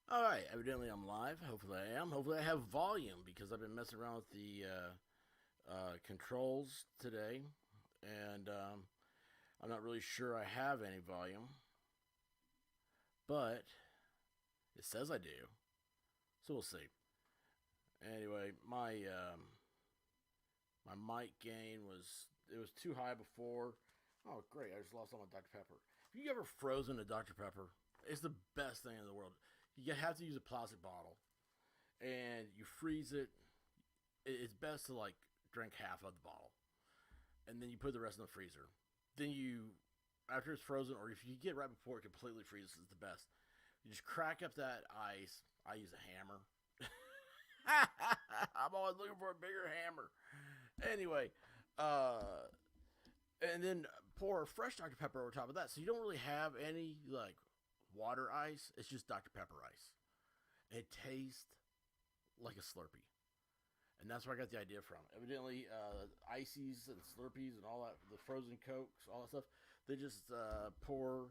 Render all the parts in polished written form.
Alright, evidently I'm live. Hopefully I am. Hopefully I have volume because I've been messing around with the controls today. And I'm not really sure I have any volume. But it says I do. So we'll see. Anyway, my mic gain was too high before. Oh great, I just lost all my Dr. Pepper. Have you ever frozen a Dr. Pepper? It's the best thing in the world. You have to use a plastic bottle and you freeze it. It's best to like drink half of the bottle, and then you put the rest in the freezer. Then after it's frozen, or if you get right before it completely freezes, it's the best. You just crack up that ice. I use a hammer. I'm always looking for a bigger hammer. Anyway, uh, and then pour fresh Dr. Pepper over top of that, so you don't really have any like water ice. It's just Dr. Pepper ice. It tastes like a Slurpee. And that's where I got the idea from. Evidently, ices and Slurpees and all that, the frozen Cokes, all that stuff, they just pour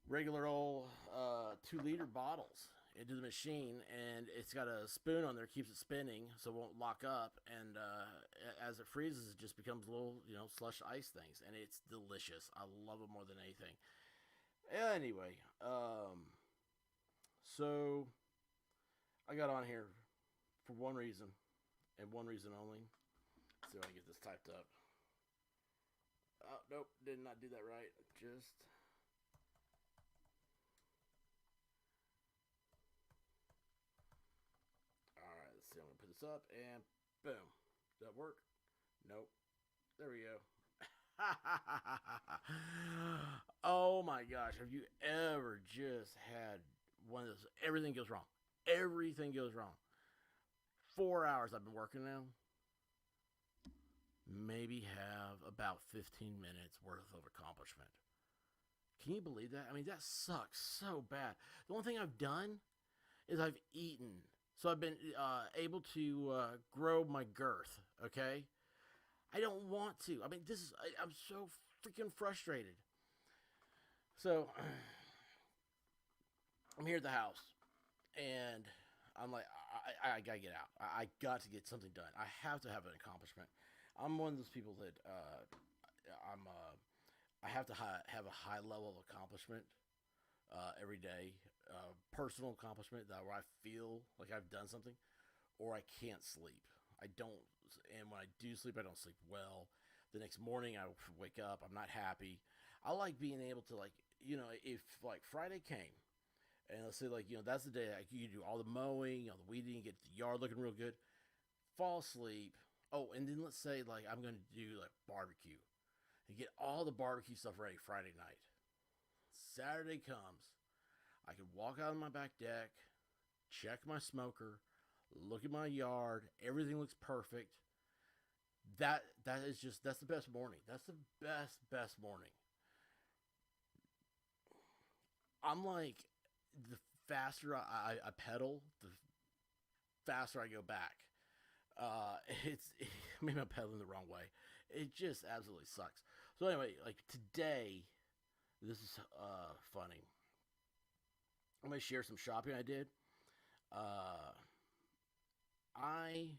regular old 2 liter bottles into the machine, and it's got a spoon on there, keeps it spinning so it won't lock up. And as it freezes, it just becomes little, slush ice things, and it's delicious. I love it more than anything. Anyway, so I got on here for one reason and one reason only. Let's see if I can get this typed up. Oh, nope, did not do that right. Just. Alright, let's see. I'm going to put this up and boom. Does that work? Nope. There we go. Oh my gosh. Have you ever just had one of those? Everything goes wrong. Everything goes wrong. 4 hours I've been working now. Maybe have about 15 minutes worth of accomplishment. Can you believe that? I mean, that sucks so bad. The only thing I've done is I've eaten. So I've been able to grow my girth, okay? I don't want to. I mean, I'm so freaking frustrated. So I'm here at the house, and I'm like, I gotta get out. I got to get something done. I have to have an accomplishment. I'm one of those people that I have to have a high level of accomplishment every day, personal accomplishment that where I feel like I've done something, or I can't sleep. I don't, and when I do sleep, I don't sleep well. The next morning, I wake up, I'm not happy. I like being able to if like Friday came, and let's say that's the day you can do all the mowing, all the weeding, get the yard looking real good, fall asleep. Oh, and then let's say like I'm gonna do like barbecue and get all the barbecue stuff ready Friday night. Saturday comes, I can walk out on my back deck, check my smoker, look at my yard. Everything looks perfect. That's the best morning. That's the best morning. I'm like the faster I pedal, the faster I go back. It's maybe I'm pedaling the wrong way. It just absolutely sucks. So anyway, like today, this is funny. I'm gonna share some shopping I did. Uh, I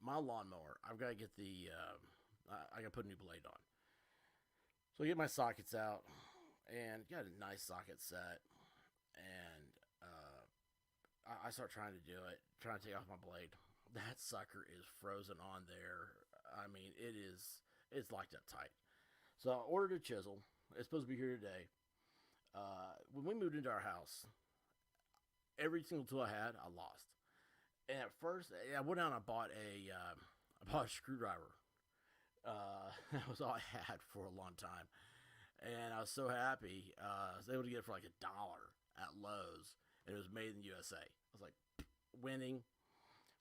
my lawnmower. I've got to get I got to put a new blade on. So I get my sockets out and got a nice socket set, and I start trying to do it, trying to take off my blade. That sucker is frozen on there. I mean, it's locked up tight. So I ordered a chisel. It's supposed to be here today. When we moved into our house, every single tool I had, I lost. And at first, I went out and I bought a screwdriver. That was all I had for a long time, and I was so happy. I was able to get it for like $1 at Lowe's, and it was made in the USA. I was like, winning.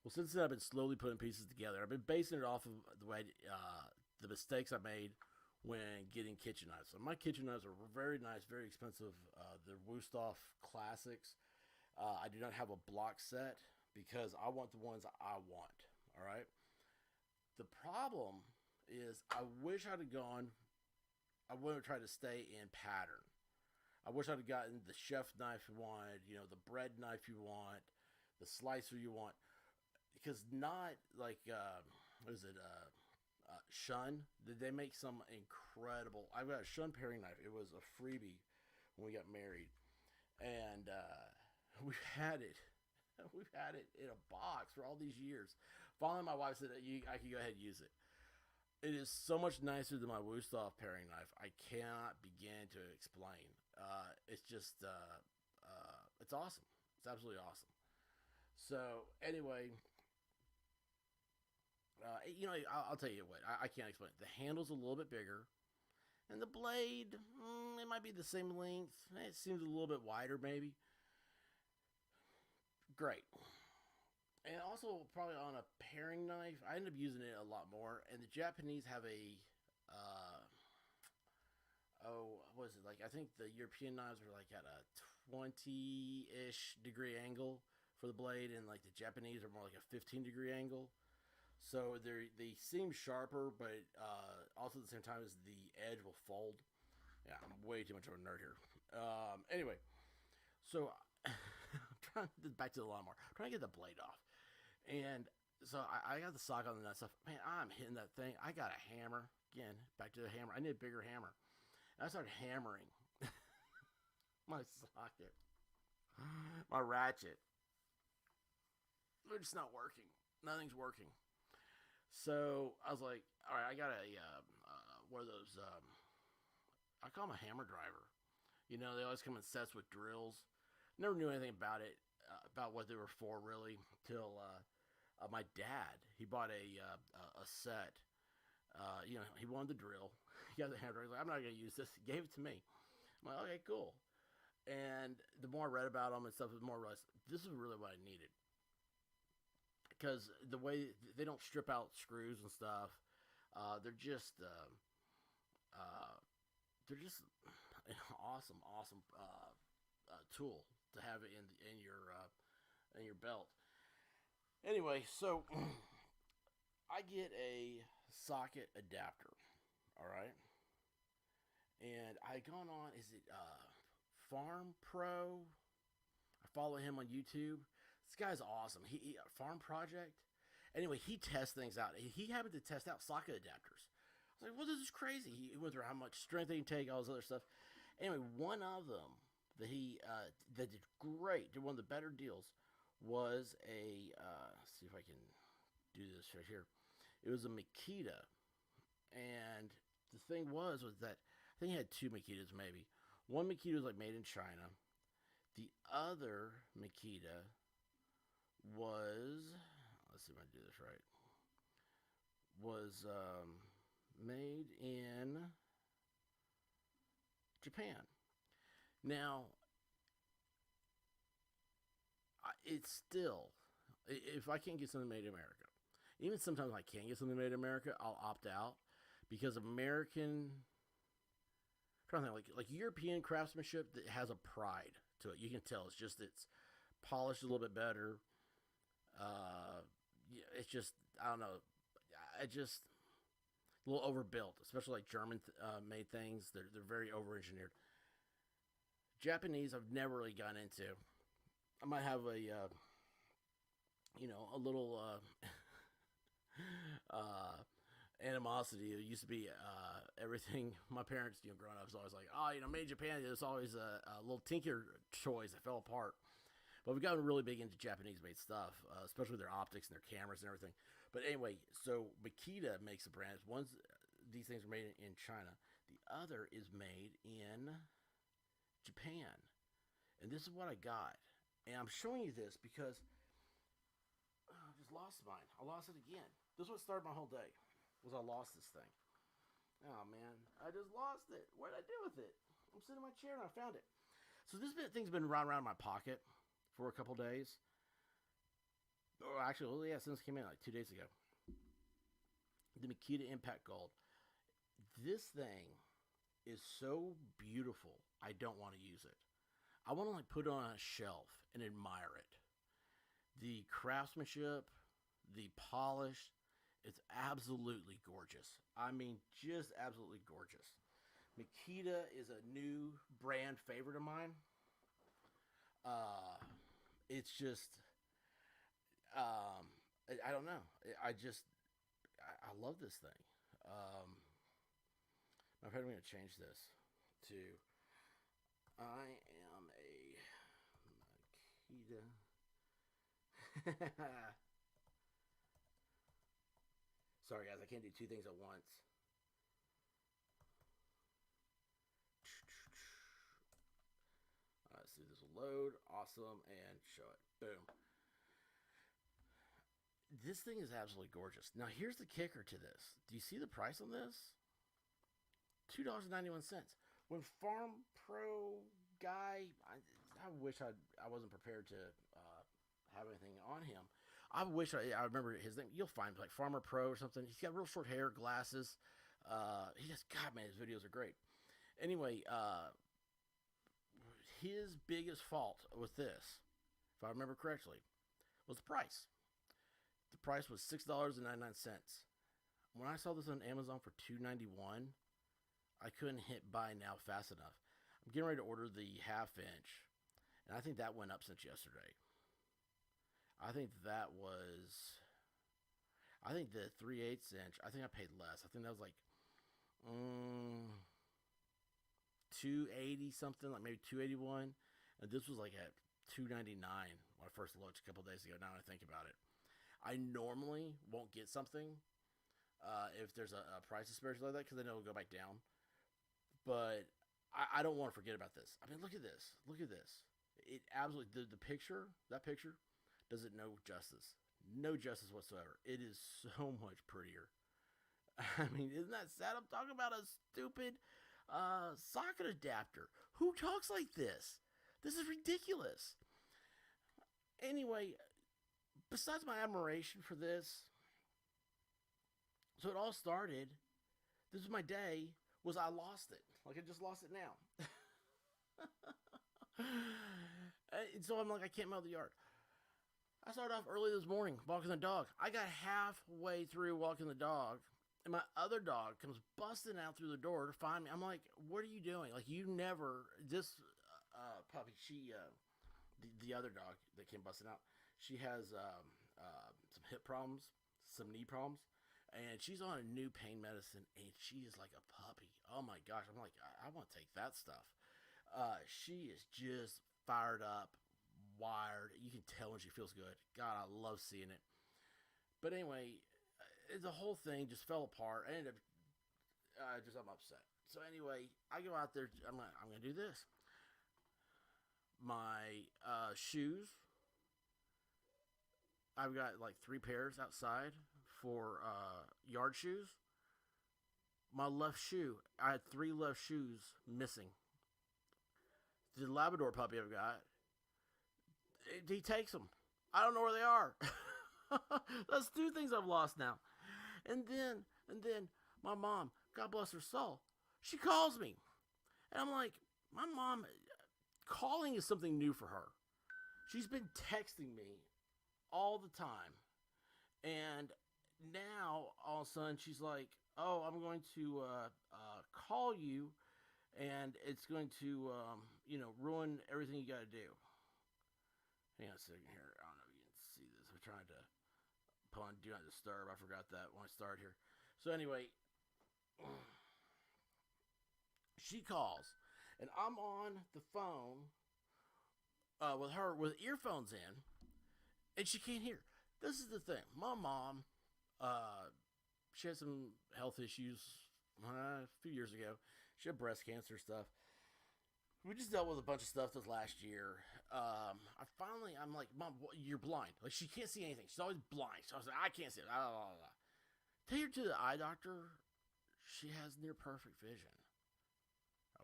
Well, since then, I've been slowly putting pieces together. I've been basing it off of the way the mistakes I made when getting kitchen knives. So my kitchen knives are very nice, very expensive. They're Wusthof Classics. I do not have a block set because I want the ones I want. All right. The problem is, I wish I'd have gone. I would have tried to stay in pattern. I I wish I'd have gotten the chef knife you wanted, the bread knife you want, the slicer you want, because not like what is it? Shun. They make some incredible. I've got a Shun paring knife. It was a freebie when we got married, and we've had it. We've had it in a box for all these years. Finally, my wife said that I could go ahead and use it. It is so much nicer than my Wusthof paring knife. I cannot begin to explain. It's just, it's awesome. It's absolutely awesome. So anyway, I'll tell you what. I can't explain it. The handle's a little bit bigger, and the blade, it might be the same length. It seems a little bit wider, maybe. Great. And also, probably on a paring knife, I end up using it a lot more. And the Japanese have uh, what is it? Like, I think the European knives are like at a 20-ish degree angle for the blade, and like the Japanese are more like a 15-degree angle. So they seem sharper, but also at the same time as the edge will fold. Yeah, I'm way too much of a nerd here. Anyway, so I'm trying back to the lawnmower. I'm trying to get the blade off, and so I got the sock on and that stuff. Man, I'm hitting that thing. I got a hammer again. Back to the hammer. I need a bigger hammer. And I started hammering my socket, my ratchet. They're just not working. Nothing's working. So I was like, all right, I got a one of those. I call them a hammer driver. They always come in sets with drills. Never knew anything about it, about what they were for really, till my dad. He bought a set. He wanted the drill. He got the hammer driver. He's like, I'm not gonna use this. He gave it to me. I'm like, okay, cool. And the more I read about them and stuff, the more I realized this is really what I needed. Because the way they don't strip out screws and stuff, they're just an awesome tool to have it in your belt. Anyway, so I get a socket adapter. All right, and I gone on. Is it Farm Pro? I follow him on YouTube. This guy's awesome. He Farm Project. Anyway, he tests things out. He happened to test out socket adapters. I was like, well, this is crazy. He went through how much strength they can take, all this other stuff. Anyway, one of them that did great, did one of the better deals, was a let's see if I can do this right here. It was a Makita, and the thing was that I think he had two Makitas maybe. One Makita was like made in China. The other Makita was, let's see if I can do this right, was made in Japan. Now, it's still, if I can't get something made in America, even sometimes I can't get something made in America, I'll opt out because American, I'm trying to think, like European craftsmanship that has a pride to it. You can tell it's polished a little bit better. It's just, I don't know. It just a little overbuilt, especially like German made things. They're very over engineered. Japanese, I've never really gotten into. I might have a little animosity. It used to be everything. My parents, growing up, was always like, made in Japan. There's always a little Tinker toys that fell apart. But we've gotten really big into Japanese-made stuff, especially with their optics and their cameras and everything. But anyway, so Makita makes the brands. These things are made in China. The other is made in Japan. And this is what I got. And I'm showing you this because I just lost mine. I lost it again. This is what started my whole day, was I lost this thing. Oh, man. I just lost it. What did I do with it? I'm sitting in my chair and I found it. So this thing's been around my pocket for a couple days. Oh, actually, since it came in like 2 days ago. The Makita Impact Gold. This thing is so beautiful, I don't want to use it. I want to put it on a shelf and admire it. The craftsmanship, the polish, it's absolutely gorgeous. I mean, just absolutely gorgeous. Makita is a new brand favorite of mine. Uh, it's just, um, I don't know. I love this thing. Um, I'm afraid I'm going to change this to I am a Makita. Sorry, guys, I can't do two things at once. Let's see, this will load. Awesome, and show it. Boom. This thing is absolutely gorgeous. Now, here's the kicker to this. Do you see the price on this? $2.91. When Farm Pro guy, I wish I wasn't prepared to have anything on him. I wish I remember his name. You'll find like Farmer Pro or something. He's got real short hair, glasses. He just, God, man, his videos are great. Anyway, his biggest fault with this, if I remember correctly, was the price. The price was $6.99. When I saw this on Amazon for $2.91, I couldn't hit buy now fast enough. I'm getting ready to order the half inch, and I think that went up since yesterday. I think the 3/8 inch. I think I paid less. I think that was like $280 something, like maybe $281, and this was like at $299 when I first looked a couple days ago. Now I think about it, I normally won't get something if there's a price disparity like that because I know it'll go back down. But I don't want to forget about this. I mean, look at this. Look at this. It absolutely the picture. That picture does it no justice. No justice whatsoever. It is so much prettier. I mean, isn't that sad? I'm talking about a stupid socket adapter. Who talks like this? This is ridiculous. Anyway, besides my admiration for this, so it all started. This was my day. Was I lost it? Like I just lost it now. And so I'm like, I can't mow the yard. I started off early this morning walking the dog. I got halfway through walking the dog, and my other dog comes busting out through the door to find me. I'm like, what are you doing? Like, you never, this puppy, the other dog that came busting out, she has some hip problems, some knee problems, and she's on a new pain medicine, and she is like a puppy. Oh my gosh, I'm like, I want to take that stuff. She is just fired up, wired. You can tell when she feels good. God, I love seeing it. But anyway, the whole thing just fell apart. I ended up I'm upset. So anyway, I go out there. I'm gonna do this. My shoes. I've got like 3 pairs outside for yard shoes. My left shoe. I had 3 left shoes missing. The Labrador puppy I've got, he takes them. I don't know where they are. That's 2 things I've lost now. And then my mom, God bless her soul, she calls me. And I'm like, my mom, calling is something new for her. She's been texting me all the time. And now, all of a sudden, she's like, oh, I'm going to call you, and it's going to, ruin everything you got to do. Hang on a second here. I don't know if you can see this. I'm trying to put on Do Not Disturb. I forgot that when I started here. So anyway, she calls, and I'm on the phone with her with earphones in, and she can't hear. This is the thing. My mom, she had some health issues a few years ago. She had breast cancer stuff. We just dealt with a bunch of stuff this last year. I'm like, Mom, you're blind. Like, she can't see anything. She's always blind. So I was like, I can't see it. Blah, blah, blah. Take her to the eye doctor. She has near perfect vision.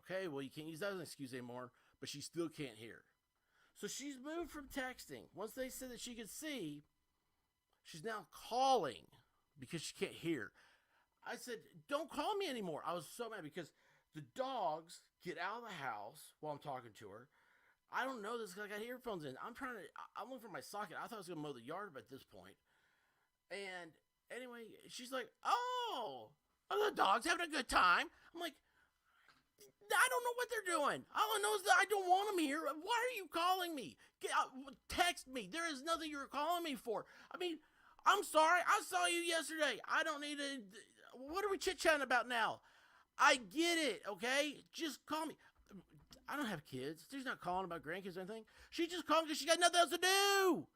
Okay, well, you can't use that as an excuse anymore, but she still can't hear. So she's moved from texting. Once they said that she could see, she's now calling because she can't hear. I said, don't call me anymore. I was so mad because the dogs get out of the house while I'm talking to her. I don't know this because I got earphones in. I'm looking for my socket. I thought I was going to mow the yard at this point. And anyway, she's like, oh, are the dogs having a good time? I'm like, I don't know what they're doing. All I know is that I don't want them here. Why are you calling me? Text me. There is nothing you're calling me for. I mean, I'm sorry. I saw you yesterday. I don't need to. What are we chit chatting about now? I get it, okay? Just call me. I don't have kids. She's not calling about grandkids or anything. She just called because she got nothing else to do.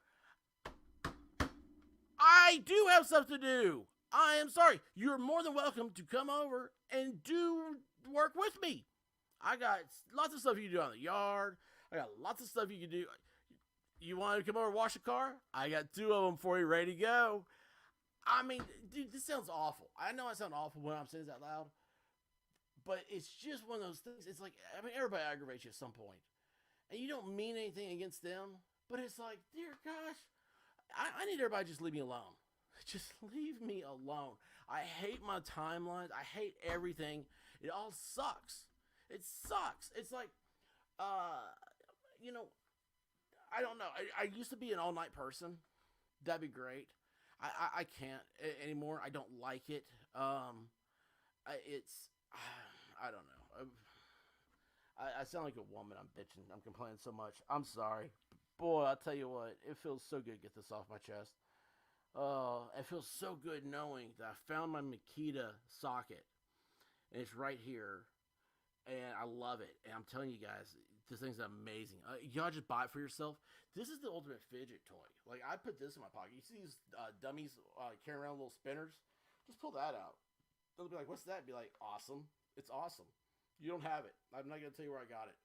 I do have stuff to do. I am sorry. You're more than welcome to come over and do work with me. I got lots of stuff you can do on the yard. I got lots of stuff you can do. You want to come over and wash a car? I got 2 of them for you ready to go. I mean, dude, this sounds awful. I know I sound awful when I'm saying this out loud. But it's just one of those things. It's like, I mean, everybody aggravates you at some point. And you don't mean anything against them. But it's like, dear gosh, I need everybody to just leave me alone. Just leave me alone. I hate my timelines. I hate everything. It all sucks. It sucks. It's like, you know, I don't know. I used to be an all-night person. That'd be great. I can't anymore. I don't like it. It's, I don't know. I sound like a woman. I'm bitching. I'm complaining so much. I'm sorry. Boy, I'll tell you what. It feels so good to get this off my chest. It feels so good knowing that I found my Makita socket. And it's right here. And I love it. And I'm telling you guys, this thing's amazing. Y'all just buy it for yourself. This is the ultimate fidget toy. Like, I put this in my pocket. You see these dummies carrying around little spinners? Just pull that out. They'll be like, what's that? Be like, awesome. It's awesome. You don't have it. I'm not going to tell you where I got it.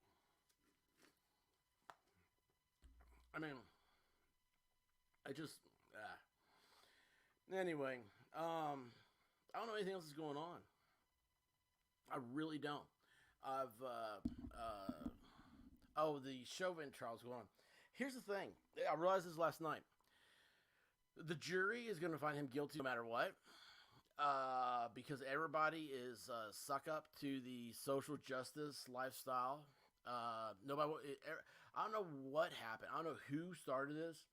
I mean, I just, Anyway, I don't know anything else is going on. I really don't. The Chauvin Trial is going on. Here's the thing. I realized this last night. The jury is going to find him guilty no matter what. Because everybody is suck up to the social justice lifestyle. Nobody. I don't know what happened. I don't know who started this.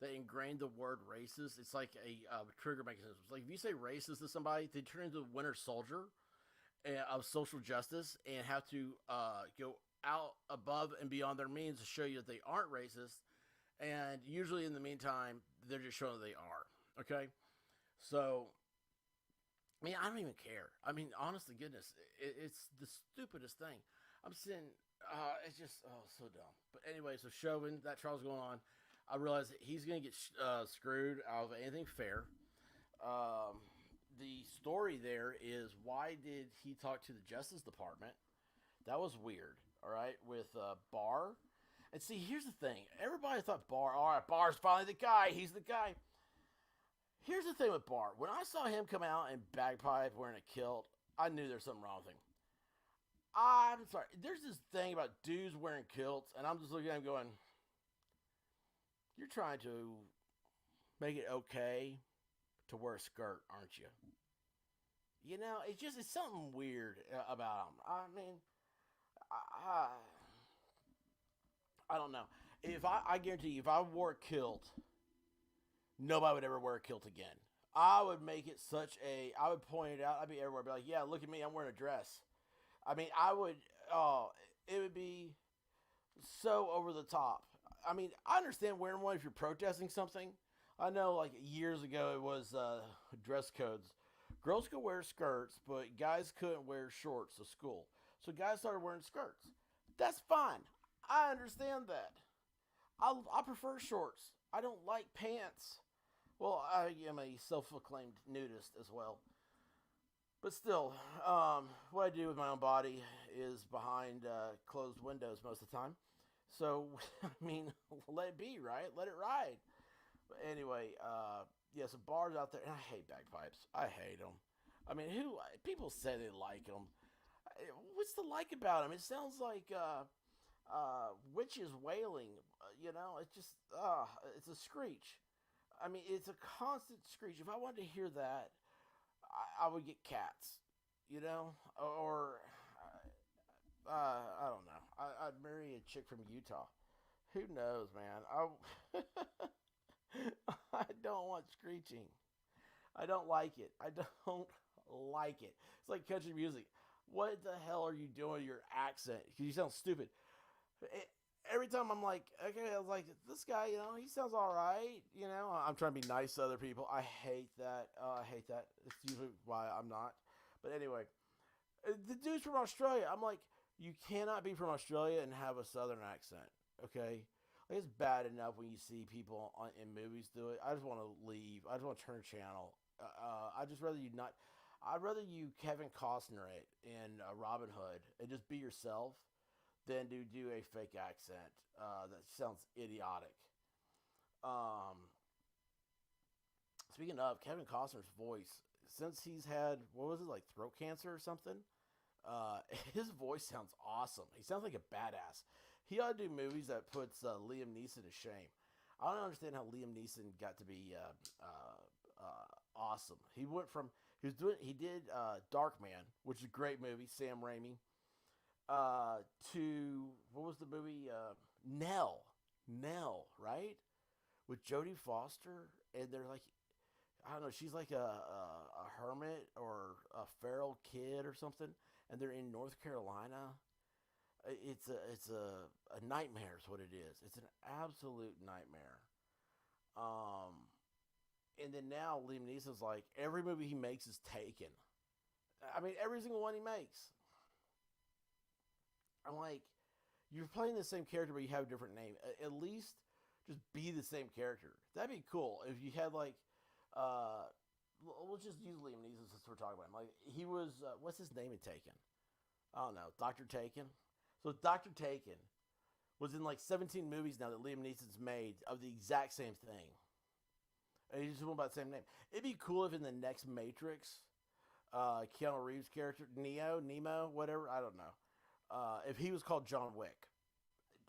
They ingrained the word racist. It's like a trigger mechanism. It's like if you say racist to somebody, they turn into a Winter Soldier of social justice and have to go out above and beyond their means to show you that they aren't racist. And usually, in the meantime, they're just showing that they are. Okay, so. I mean, I don't even care. I mean, honest to goodness, it's the stupidest thing. I'm sitting, it's just, so dumb. But anyway, so Chauvin, that trial's going on. I realize that he's going to get screwed out of anything fair. The story there is, why did he talk to the Justice Department? That was weird, all right, with Barr. And see, here's the thing. Everybody thought Barr, all right, Barr's finally the guy. He's the guy. Here's the thing with Barr. When I saw him come out in bagpipe wearing a kilt, I knew there's something wrong with him. I'm sorry. There's this thing about dudes wearing kilts, and I'm just looking at him going, you're trying to make it okay to wear a skirt, aren't you? You know, it's something weird about him. I mean, I don't know. I guarantee you, if I wore a kilt, nobody would ever wear a kilt again. I would make it I would point it out. I'd be everywhere. I'd be like, yeah, look at me. I'm wearing a dress. I mean, it would be so over the top. I mean, I understand wearing one if you're protesting something. I know, like, years ago it was dress codes. Girls could wear skirts, but guys couldn't wear shorts to school. So guys started wearing skirts. That's fine. I understand that. I prefer shorts. I don't like pants. Well, I am a self-proclaimed nudist as well. But still, what I do with my own body is behind closed windows most of the time. So, I mean, let it be, right? Let it ride. But anyway, so Barr's out there, and I hate bagpipes. I hate them. I mean, people say they like them. What's to like about them? It sounds like witches wailing. It's just, it's a screech. I mean, it's a constant screech. If I wanted to hear that, I would get cats, or I don't know. I'd marry a chick from Utah. Who knows, man? I don't want screeching. I don't like it. I don't like it. It's like country music. what the hell are you doing with your accent? Because you sound stupid. Every time I'm like, okay, I was like, this guy, he sounds all right. I'm trying to be nice to other people. I hate that. I hate that. It's usually why I'm not. But anyway, the dude's from Australia. I'm like, you cannot be from Australia and have a southern accent, okay? Like, it's bad enough when you see people in movies do it. I just want to leave. I just want to turn a channel. I just rather you not. I'd rather you Kevin Costner it in Robin Hood and just be yourself than to do a fake accent that sounds idiotic. Um, Speaking of Kevin Costner's voice, since he's had what was it like throat cancer or something, uh, his voice sounds awesome. He sounds like a badass. He ought to do movies that puts Liam Neeson to shame. I don't understand how Liam Neeson got to be awesome. He did Darkman, which is a great movie, Sam Raimi. To what was the movie? Nell, right? With Jodie Foster, and they're like, I don't know, she's like a hermit or a feral kid or something, and they're in North Carolina. It's a nightmare is what it is. It's an absolute nightmare. Um, and then now Liam Neeson's like every movie he makes is taken. I mean, every single one he makes. I'm like, you're playing the same character, but you have a different name. At least just be the same character. That'd be cool if you had like, uh, we'll just use Liam Neeson since we're talking about him. Like he was, what's his name in Taken? I don't know, Doctor Taken. So Doctor Taken was in like 17 movies now that Liam Neeson's made of the exact same thing, and he just went by the same name. It'd be cool if in the next Matrix, Keanu Reeves' character Nemo, whatever, I don't know. If he was called John Wick,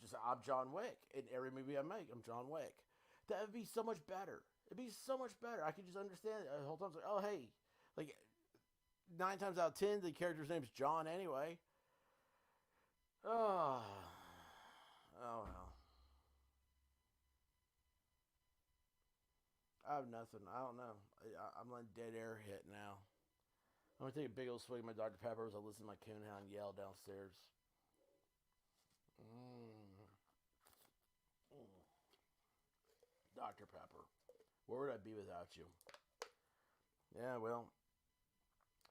just I'm John Wick in every movie I make. I'm John Wick. That would be so much better. It'd be so much better. I could just understand it the whole time. It's like, oh hey, like 9 times out of 10, the character's name's John anyway. Oh, oh well. I have nothing. I don't know. I'm letting dead air hit now. I'm gonna take a big old swig of my Dr Pepper as I listen to my coonhound yell downstairs. Mm. Mm. Dr Pepper. Where would I be without you? Yeah, well,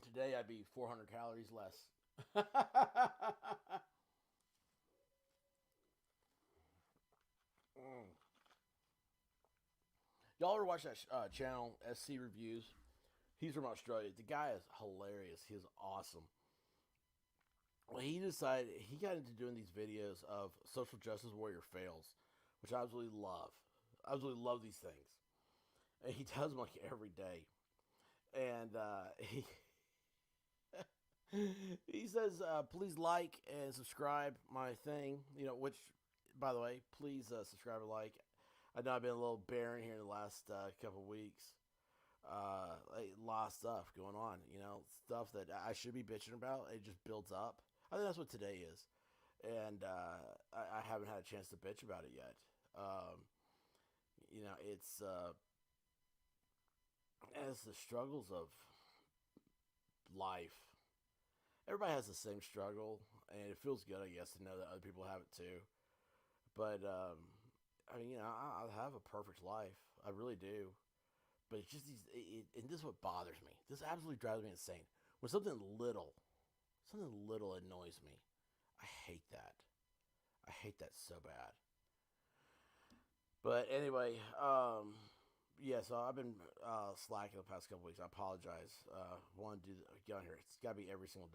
today I'd be 400 calories less. Mm. Y'all ever watch that channel, SC Reviews? He's from Australia. The guy is hilarious. He's awesome. Well, he decided he got into doing these videos of social justice warrior fails, which I absolutely love. I absolutely love these things, and he does them like every day. And he says, "Please like and subscribe my thing." Which, by the way, please subscribe and like. I know I've been a little barren here in the last couple weeks. Like, a lot of stuff going on, stuff that I should be bitching about. It just builds up. I think that's what today is, and I haven't had a chance to bitch about it yet. It's the struggles of life. Everybody has the same struggle, and it feels good, I guess, to know that other people have it too. But I mean, I have a perfect life. I really do. But it's just and this is what bothers me. This absolutely drives me insane. When something little annoys me, I hate that. I hate that so bad. But anyway, yeah. So I've been slacking the past couple weeks. I apologize. Want to get on here? It's got to be every single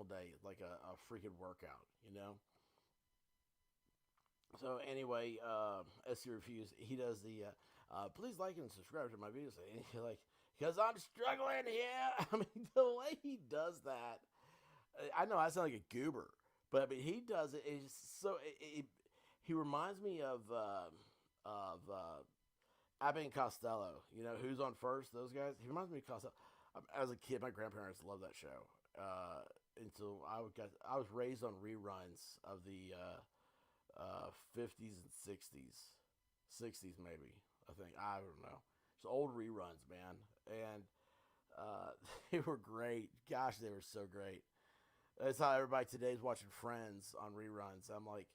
day, like a freaking workout. So anyway, SC Refuse, he does the please like and subscribe to my videos. And he's like, because I'm struggling here. I mean, the way he does that, I know I sound like a goober, but I mean, he does it. It's so he reminds me of Abbott and Costello. Who's on first? Those guys. He reminds me of Costello. As a kid, my grandparents loved that show. Until I was raised on reruns of the 50s and 60s maybe. I think I don't know. It's old reruns, man, and they were great. Gosh, they were so great. That's how everybody today's watching Friends on reruns. I'm like,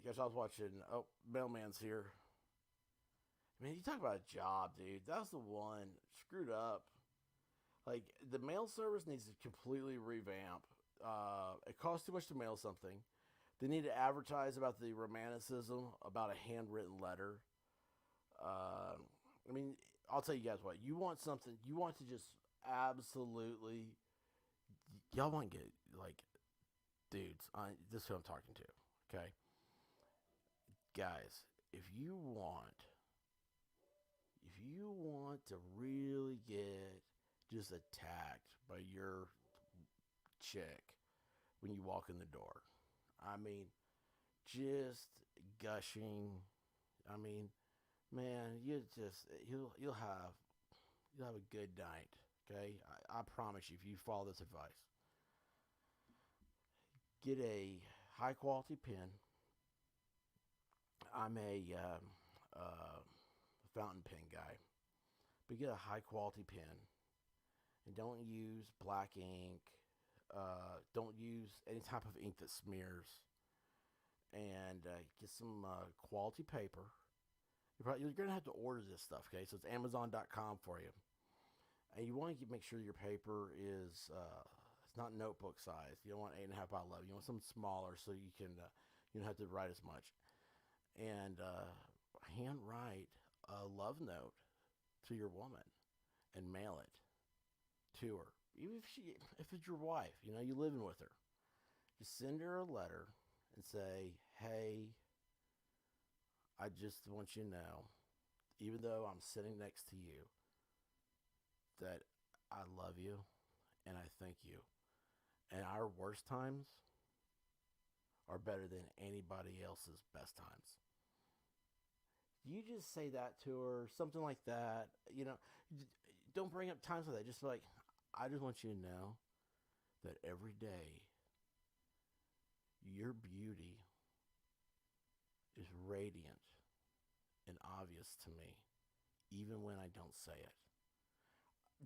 gosh, I was watching. Oh, Mailman's here. Man, you talk about a job, dude. That was the one screwed up. Like the mail service needs to completely revamp. It costs too much to mail something. They need to advertise about the romanticism about a handwritten letter. Uh, I mean, I'll tell you guys what. You want something. You want to just absolutely. Y'all want to get like dudes. This is who I'm talking to. Okay, guys. If you want to really get just attacked by your chick when you walk in the door, I mean, just gushing. I mean, man, you'll have a good night. Okay, I promise you. If you follow this advice, get a high quality pen. I'm a fountain pen guy, but get a high quality pen and don't use black ink. Don't use any type of ink that smears, and get some quality paper. You're going to have to order this stuff, okay? So it's Amazon.com for you. And you want to make sure your paper is it's not notebook size. You don't want 8.5 by 11. You want something smaller so you don't have to write as much. And hand write a love note to your woman and mail it to her. Even if it's your wife, you living with her, just send her a letter and say, "Hey, I just want you to know, even though I'm sitting next to you, that I love you and I thank you. And our worst times are better than anybody else's best times." You just say that to her, something like that. Don't bring up times like that. Just like, I just want you to know that every day your beauty is radiant and obvious to me, even when I don't say it.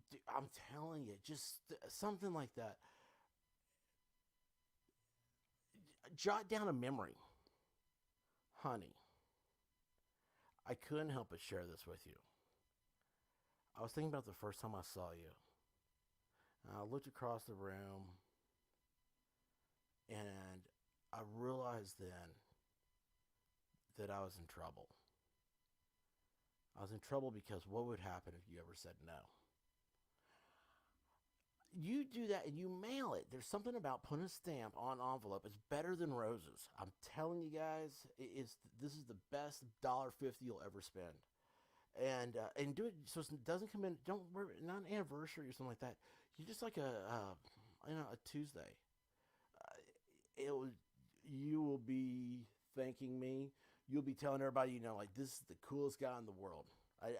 Dude, I'm telling you, just something like that. Jot down a memory. Honey, I couldn't help but share this with you. I was thinking about the first time I saw you. And I looked across the room and I realized then that I was in trouble. I was in trouble because what would happen if you ever said no? You do that and you mail it. There's something about putting a stamp on an envelope. It's better than roses. I'm telling you guys, this is the best $1.50 you'll ever spend. And do it so it doesn't come in. Don't worry, not an anniversary or something like that. You just like a Tuesday. You will be thanking me. You'll be telling everybody, like, this is the coolest guy in the world. I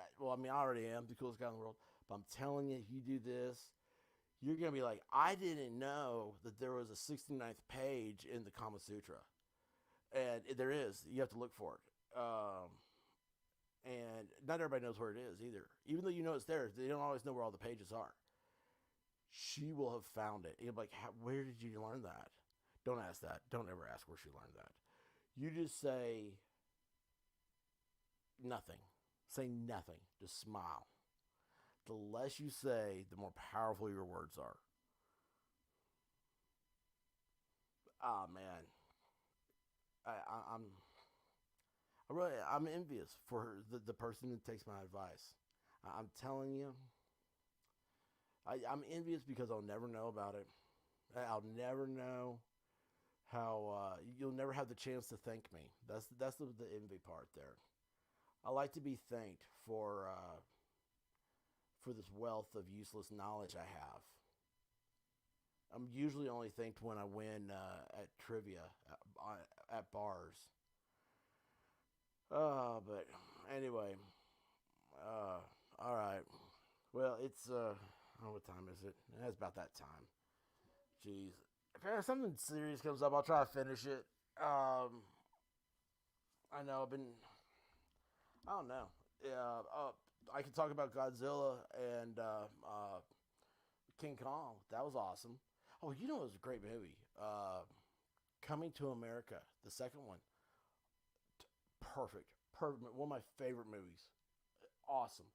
already am the coolest guy in the world. But I'm telling you, if you do this, you're going to be like, I didn't know that there was a 69th page in the Kama Sutra. And there is. You have to look for it. And not everybody knows where it is either. Even though you know it's there, they don't always know where all the pages are. She will have found it. You'll be like, where did you learn that? Don't ask that. Don't ever ask where she learned that. You just say nothing. Say nothing. Just smile. The less you say, the more powerful your words are. Ah, man. I, I'm I'm envious for the person who takes my advice. I'm telling you, I'm envious because I'll never know about it. I'll never know how you'll never have the chance to thank me. That's the envy part there. I like to be thanked for this wealth of useless knowledge I have. I'm usually only thanked when I win at trivia at bars. But anyway, all right. Well, it's oh, what time is it? It's about that time. Jeez, if something serious comes up, I'll try to finish it. I know I've been. I don't know. Yeah. I can talk about Godzilla and King Kong. That was awesome. Oh, you know it was a great movie. Coming to America, the second one, perfect, perfect. One of my favorite movies. Awesome.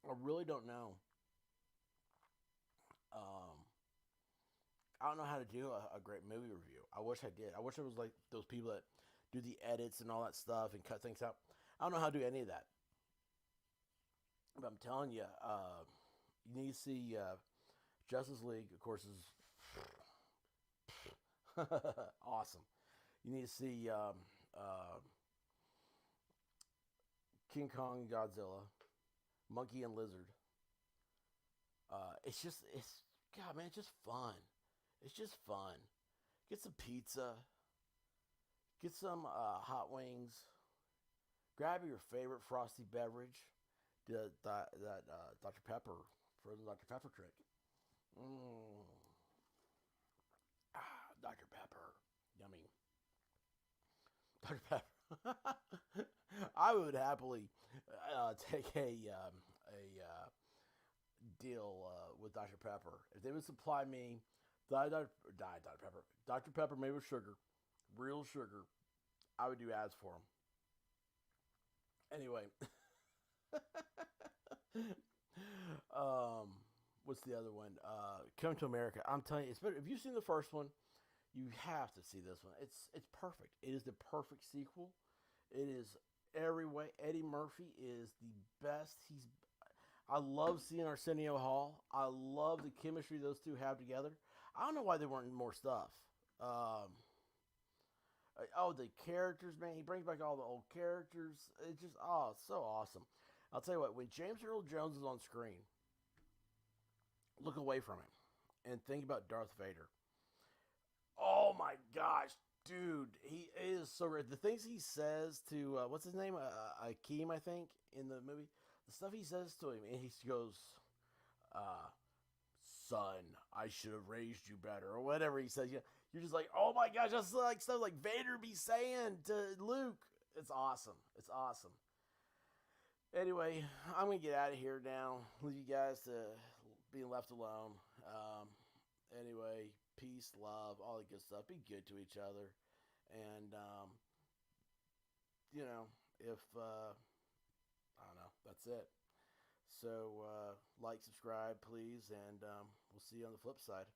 I really don't know. Um, I don't know how to do a great movie review. I wish I did. I wish it was like those people that do the edits and all that stuff and cut things out. I don't know how to do any of that. But I'm telling you, you need to see Justice League. Of course, is awesome. You need to see King Kong, Godzilla, Monkey and Lizard. It's God, man, it's just fun. It's just fun. Get some pizza. Get some hot wings. Grab your favorite frosty beverage. That Dr. Pepper, frozen Dr. Pepper trick. Mm. Dr. Pepper, yummy. Dr. Pepper. I would happily take a deal with Dr. Pepper if they would supply me Dr. Pepper, Dr. Pepper made with sugar, real sugar. I would do ads for them. Anyway, um, what's the other one? Come to America. I'm telling you, it's better. If you've seen the first one, you have to see this one. It's perfect. It is the perfect sequel. It is every way. Eddie Murphy is the best. I love seeing Arsenio Hall. I love the chemistry those two have together. I don't know why they weren't in more stuff. Um, oh, the characters, man. He brings back all the old characters. It's just, oh, it's so awesome. I'll tell you what, when James Earl Jones is on screen, look away from him and think about Darth Vader. Oh my gosh, dude, he is so great. The things he says to what's his name, Akeem, I think, in the movie, the stuff he says to him, and he goes, uh, "Son, I should have raised you better," or whatever he says. You're just like, oh my gosh, that's like stuff like Vader be saying to Luke. It's awesome. It's awesome. Anyway, I'm gonna get out of here now. Leave you guys to being left alone. Anyway, peace, love, all the good stuff. Be good to each other, and if I don't know, that's it. So like, subscribe, please, and we'll see you on the flip side.